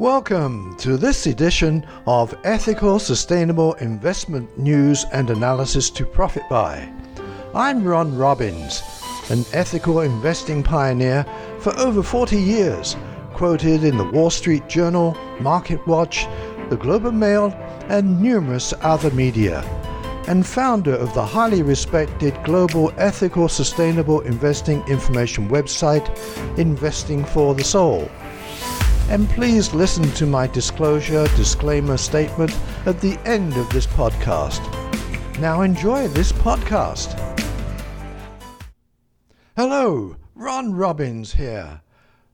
Welcome to this edition of Ethical Sustainable Investment News and Analysis to Profit By. I'm Ron Robbins, an ethical investing pioneer for over 40 years, quoted in the Wall Street Journal, MarketWatch, the Globe and Mail, and numerous other media, and founder of the highly respected global ethical sustainable investing information website, Investing for the Soul. And please listen to my disclaimer statement at the end of this podcast. Now enjoy this podcast. Hello, Ron Robbins here.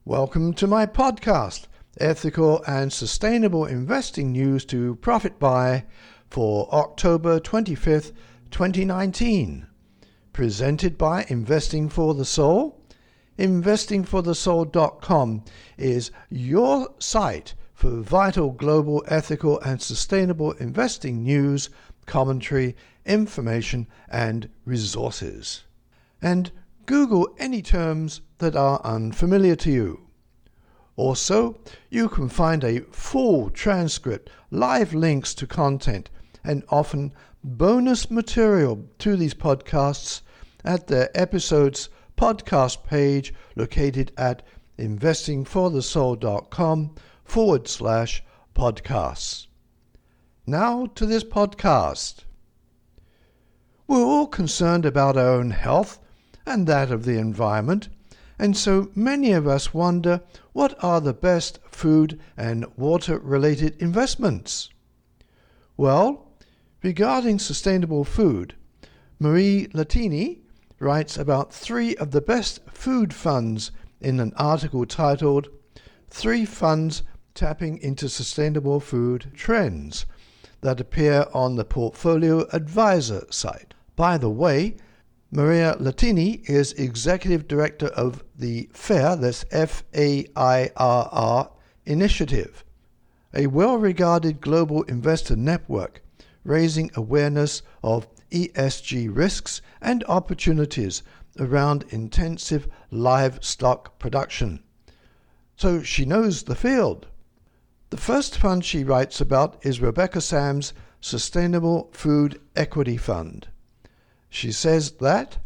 Welcome to my podcast, Ethical and Sustainable Investing News to Profit By, for October 25th, 2019. Presented by Investing for the Soul. Investingforthesoul.com is your site for vital global ethical and sustainable investing news, commentary, information, and resources. And Google any terms that are unfamiliar to you. Also, you can find a full transcript, live links to content, and often bonus material to these podcasts at their episodes podcast page located at investingforthesoul.com/podcasts. Now to this podcast. We're all concerned about our own health and that of the environment, and so many of us wonder what are the best food and water-related investments. Well, regarding sustainable food, Marie Latini writes about 3 of the best food funds in an article titled 3 Funds Tapping into Sustainable Food Trends that appear on the Portfolio Advisor site. By the way, Maria Latini is Executive Director of the FAIR, that's F-A-I-R-R, initiative, a well-regarded global investor network raising awareness of ESG risks and opportunities around intensive livestock production. So she knows the field. The first fund she writes about is Rebecca Sam's Sustainable Food Equity Fund. She says that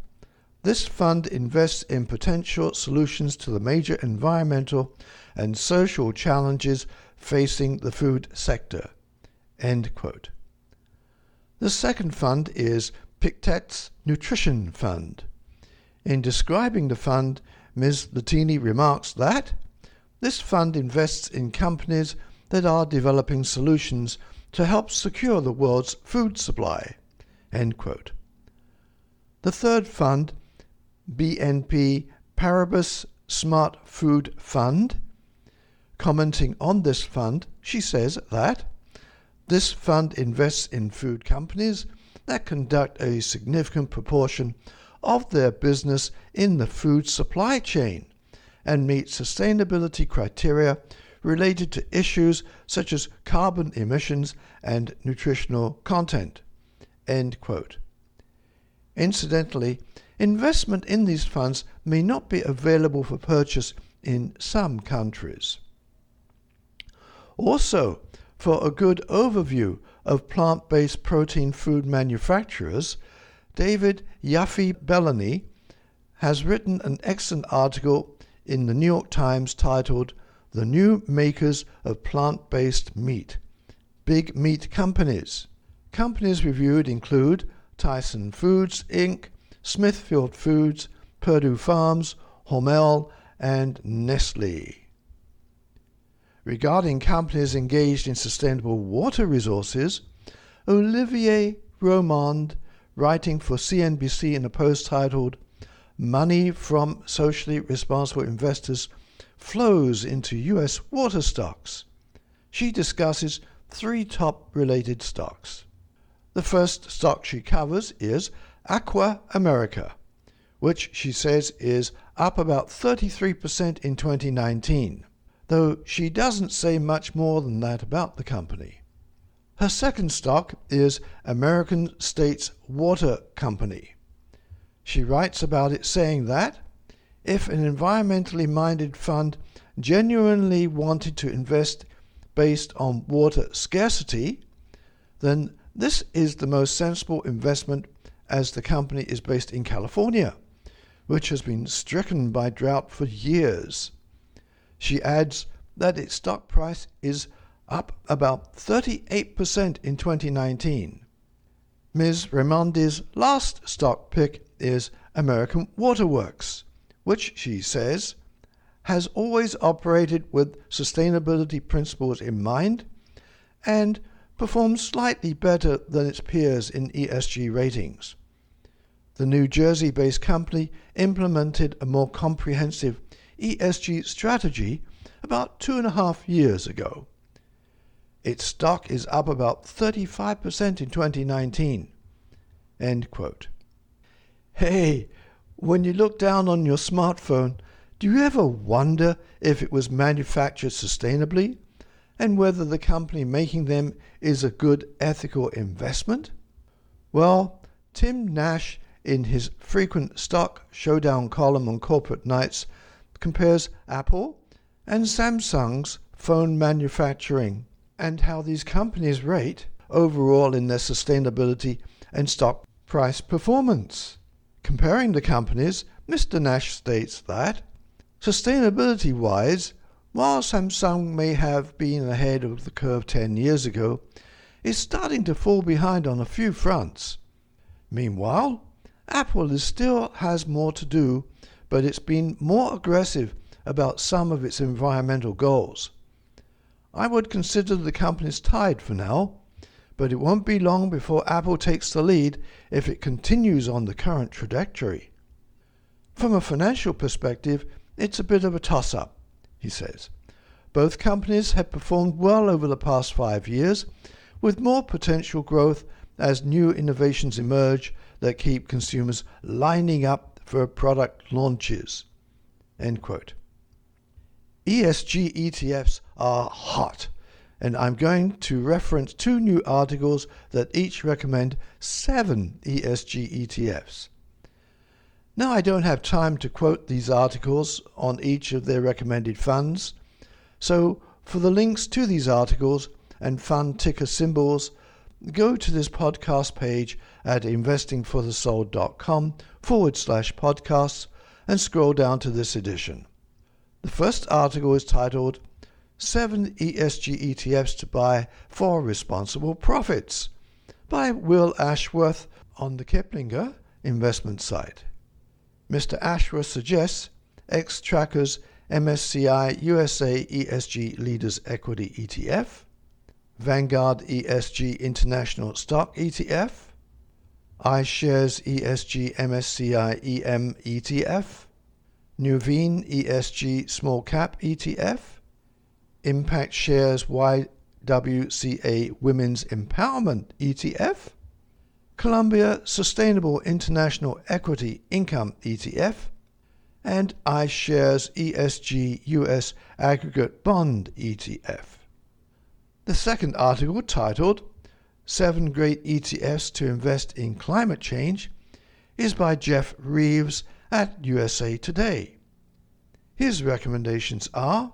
this fund invests in potential solutions to the major environmental and social challenges facing the food sector. End quote. The second fund is Pictet's Nutrition Fund. In describing the fund, Ms. Latini remarks that this fund invests in companies that are developing solutions to help secure the world's food supply. End quote. The third fund, BNP Paribas Smart Food Fund. Commenting on this fund, she says that this fund invests in food companies that conduct a significant proportion of their business in the food supply chain and meet sustainability criteria related to issues such as carbon emissions and nutritional content. End quote. Incidentally, investment in these funds may not be available for purchase in some countries. Also, for a good overview of plant-based protein food manufacturers, David Yaffe-Bellany has written an excellent article in the New York Times titled The New Makers of Plant-Based Meat, Big Meat Companies. Companies reviewed include Tyson Foods, Inc., Smithfield Foods, Purdue Farms, Hormel, and Nestle. Regarding companies engaged in sustainable water resources, Olivier Romand, writing for CNBC in a post titled Money from Socially Responsible Investors Flows into U.S. Water Stocks. She discusses 3 top related stocks. The first stock she covers is Aqua America, which she says is up about 33% in 2019. Though she doesn't say much more than that about the company. Her second stock is American States Water Company. She writes about it saying that if an environmentally minded fund genuinely wanted to invest based on water scarcity, then this is the most sensible investment, as the company is based in California, which has been stricken by drought for years. She adds that its stock price is up about 38% in 2019. Ms. Raimondi's last stock pick is American Waterworks, which she says has always operated with sustainability principles in mind and performs slightly better than its peers in ESG ratings. The New Jersey-based company implemented a more comprehensive ESG strategy about 2.5 years ago. Its stock is up about 35% in 2019. End quote. Hey, when you look down on your smartphone, do you ever wonder if it was manufactured sustainably and whether the company making them is a good ethical investment? Well, Tim Nash, in his frequent Stock Showdown column on corporate nights, compares Apple and Samsung's phone manufacturing and how these companies rate overall in their sustainability and stock price performance. Comparing the companies, Mr. Nash states that, sustainability-wise, while Samsung may have been ahead of the curve 10 years ago, it's starting to fall behind on a few fronts. Meanwhile, Apple still has more to do, but it's been more aggressive about some of its environmental goals. I would consider the companies tied for now, but it won't be long before Apple takes the lead if it continues on the current trajectory. From a financial perspective, it's a bit of a toss-up, he says. Both companies have performed well over the past 5 years, with more potential growth as new innovations emerge that keep consumers lining up for product launches. End quote. ESG ETFs are hot, and I'm going to reference 2 new articles that each recommend 7 ESG ETFs. Now, I don't have time to quote these articles on each of their recommended funds, so for the links to these articles and fund ticker symbols, go to this podcast page at investingforthesoul.com/podcasts and scroll down to this edition. The first article is titled 7 ESG ETFs to buy for responsible profits by Will Ashworth on the Kiplinger investment site. Mr. Ashworth suggests X-Tracker's MSCI USA ESG Leaders Equity ETF, Vanguard ESG International Stock ETF, iShares ESG MSCI EM ETF, Nuveen ESG Small Cap ETF, Impact Shares YWCA Women's Empowerment ETF, Columbia Sustainable International Equity Income ETF, and iShares ESG US Aggregate Bond ETF. The second article, titled 7 Great ETFs to Invest in Climate Change, is by Jeff Reeves at USA Today. His recommendations are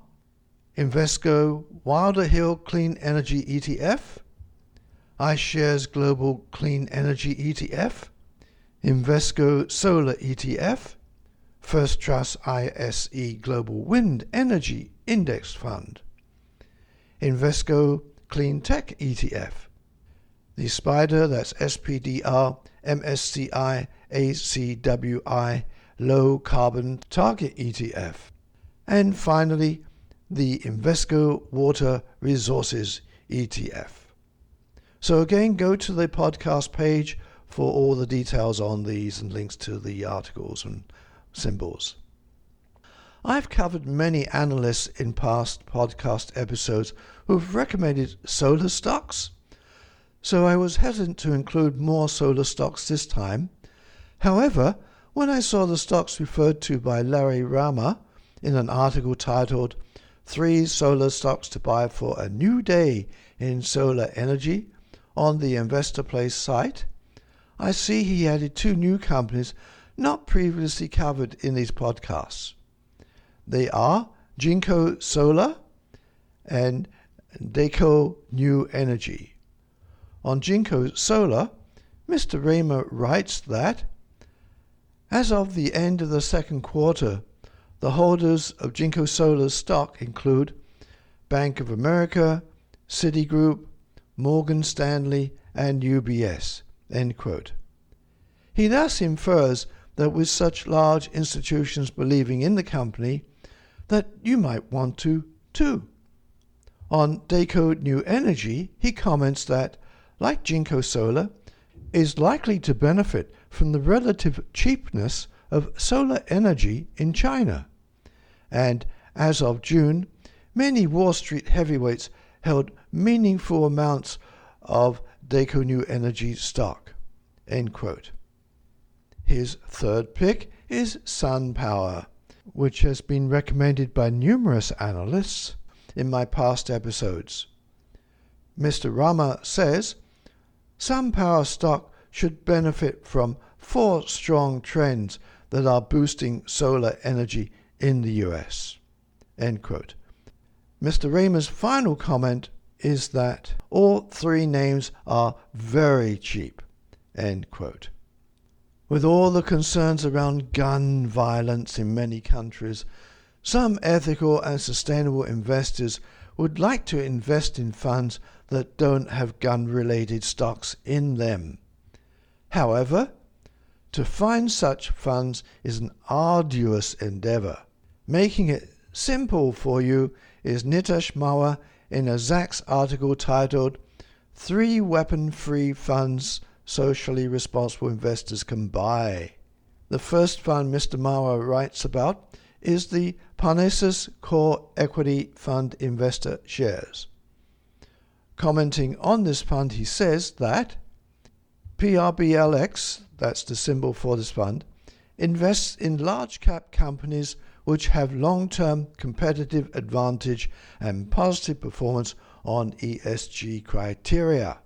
Invesco Wilder Hill Clean Energy ETF, iShares Global Clean Energy ETF, Invesco Solar ETF, First Trust ISE Global Wind Energy Index Fund, Invesco Clean Tech ETF, the SPDR, that's SPDR MSCI ACWI Low Carbon Target ETF, and finally the Invesco Water Resources ETF. So again, go to the podcast page for all the details on these and links to the articles and symbols. I've covered many analysts in past podcast episodes who've recommended solar stocks, so I was hesitant to include more solar stocks this time. However, when I saw the stocks referred to by Larry Rama in an article titled 3 Solar Stocks to Buy for a New Day in Solar Energy on the Investor Place site, I see he added 2 new companies not previously covered in these podcasts. They are Jinko Solar and Daco New Energy. On Jinko Solar, Mr. Raymer writes that, as of the end of the second quarter, the holders of Jinko Solar stock include Bank of America, Citigroup, Morgan Stanley, and UBS. End quote. He thus infers that with such large institutions believing in the company, that you might want to too. On Daco New Energy, he comments that, like Jinko Solar, is likely to benefit from the relative cheapness of solar energy in China. And as of June, many Wall Street heavyweights held meaningful amounts of Daco New Energy stock. End quote. His third pick is SunPower, which has been recommended by numerous analysts in my past episodes. Mr. Rama says, SunPower stock should benefit from 4 strong trends that are boosting solar energy in the US. End quote. Mr. Raymer's final comment is that all 3 names are very cheap. End quote. With all the concerns around gun violence in many countries, some ethical and sustainable investors would like to invest in funds that don't have gun-related stocks in them. However, to find such funds is an arduous endeavor. Making it simple for you is Nitish Marwah in a Zacks article titled 3 Weapon-Free Funds Socially Responsible Investors Can Buy. The first fund Mr. Marwah writes about is the Parnassus Core Equity Fund Investor Shares. Commenting on this fund, he says that PRBLX, that's the symbol for this fund, invests in large-cap companies which have long-term competitive advantage and positive performance on ESG criteria.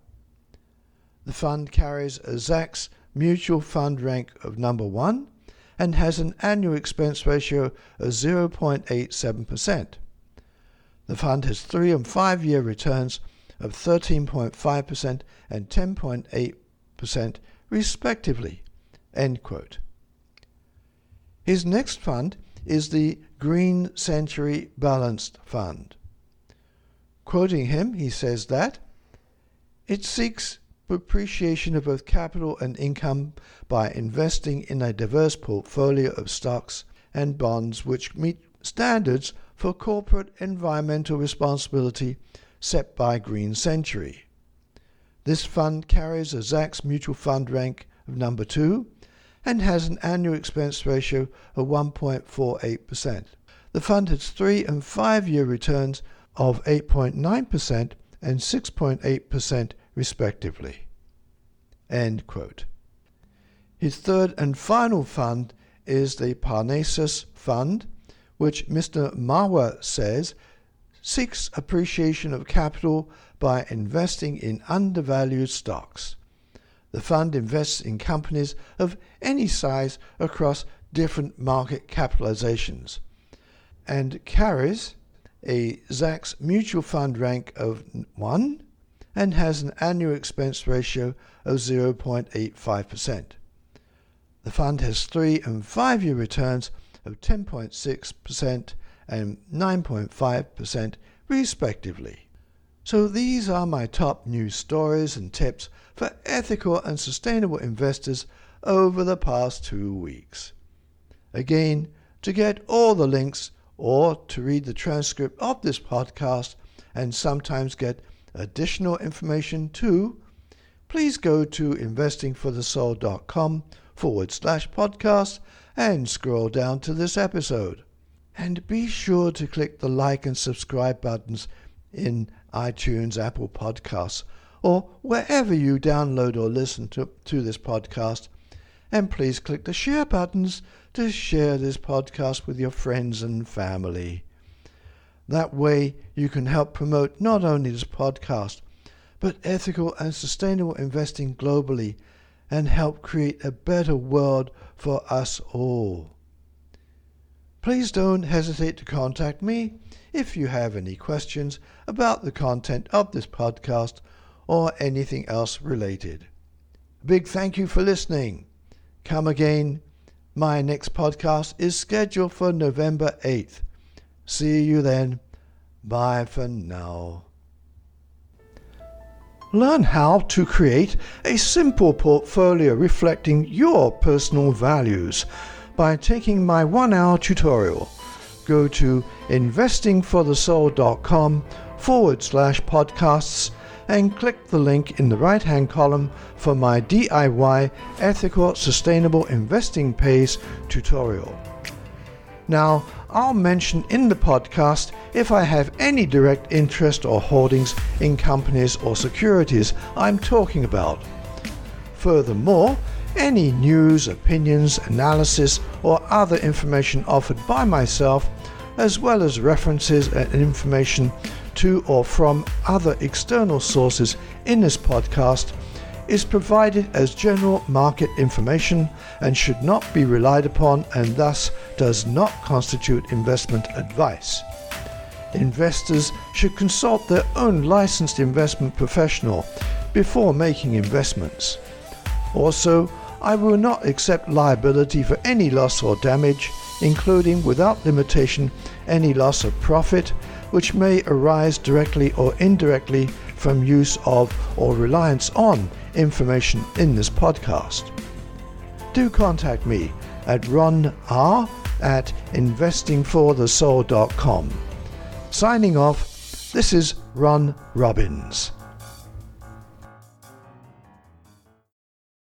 The fund carries a Zacks mutual fund rank of number 1 and has an annual expense ratio of 0.87%. The fund has 3 and 5 year returns of 13.5% and 10.8% respectively. End quote. His next fund is the Green Century Balanced Fund. Quoting him, he says that it seeks appreciation of both capital and income by investing in a diverse portfolio of stocks and bonds which meet standards for corporate environmental responsibility set by Green Century. This fund carries a Zacks mutual fund rank of number 2 and has an annual expense ratio of 1.48%. The fund has 3 and 5 year returns of 8.9% and 6.8% respectively. End quote. His third and final fund is the Parnassus Fund, which Mr. Marwah says seeks appreciation of capital by investing in undervalued stocks. The fund invests in companies of any size across different market capitalizations and carries a Zacks mutual fund rank of 1 and has an annual expense ratio of 0.85%. The fund has 3 and 5 year returns of 10.6% and 9.5% respectively. So these are my top news stories and tips for ethical and sustainable investors over the past 2 weeks. Again, to get all the links or to read the transcript of this podcast and sometimes get additional information too, please go to investingforthesoul.com/podcast and scroll down to this episode. And be sure to click the like and subscribe buttons in iTunes, Apple Podcasts, or wherever you download or listen to this podcast. And please click the share buttons to share this podcast with your friends and family. That way you can help promote not only this podcast, but ethical and sustainable investing globally and help create a better world for us all. Please don't hesitate to contact me if you have any questions about the content of this podcast or anything else related. A big thank you for listening. Come again. My next podcast is scheduled for November 8th. See you then. Bye for now. Learn how to create a simple portfolio reflecting your personal values by taking my 1-hour tutorial. Go to investingforthesoul.com/podcasts and click the link in the right-hand column for my DIY Ethical Sustainable Investing Pays tutorial. Now, I'll mention in the podcast if I have any direct interest or holdings in companies or securities I'm talking about. Furthermore, any news, opinions, analysis, or other information offered by myself, as well as references and information to or from other external sources in this podcast, is provided as general market information and should not be relied upon and thus does not constitute investment advice. Investors should consult their own licensed investment professional before making investments. Also, I will not accept liability for any loss or damage, including without limitation any loss of profit, which may arise directly or indirectly from use of or reliance on information in this podcast. Do contact me at ronr@investingforthesoul.com. Signing off, this is Ron Robbins.